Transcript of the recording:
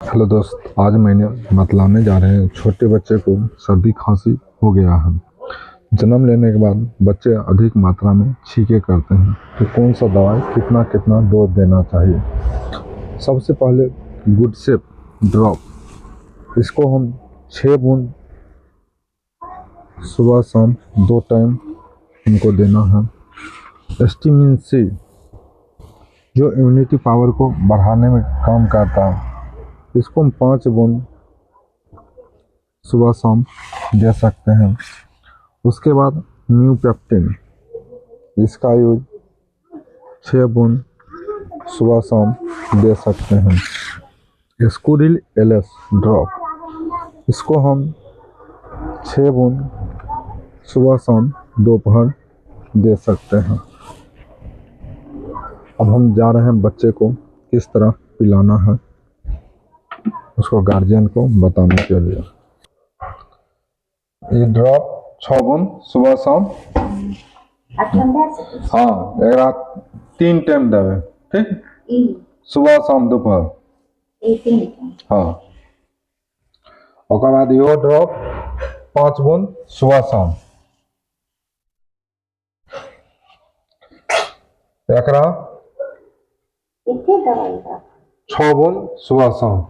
Hello दोस्त, आज मैंने बतलाने जा रहे हैं छोटे बच्चे को सर्दी खांसी हो गया है। जन्म लेने के बाद बच्चे अधिक मात्रा में छींके करते हैं, तो कौन सा दवाई कितना कितना डोज देना चाहिए। सबसे पहले गुडसेप ड्रॉप, इसको हम 6 बूंद सुबह शाम 2 टाइम हमको देना है। एस्टिमिन सी, जो इम्यूनिटी पावर को बढ़ाने में काम करता है, इसको हम 5 बूंद सुबह शाम दे सकते हैं। उसके बाद न्यूपेप्टिन, इसका यूज 6 बूंद सुबह शाम दे सकते हैं। स्कूरिल एलएस ड्रॉप, इसको हम 6 बूंद सुबह शाम दोपहर दे सकते हैं। अब हम जा रहे हैं बच्चे को किस तरह पिलाना है, उसको गार्जियन को बताने के लिए। ये ड्रॉप 6 बूंद सुबह शाम, हाँ, एक 3 टाइम देवे, ठीक, सुबह शाम दोपहर, हाँ। और बाद यो ड्रॉप 5 बूंद सुबह शाम, एकरा 6 बूंद सुबह शाम।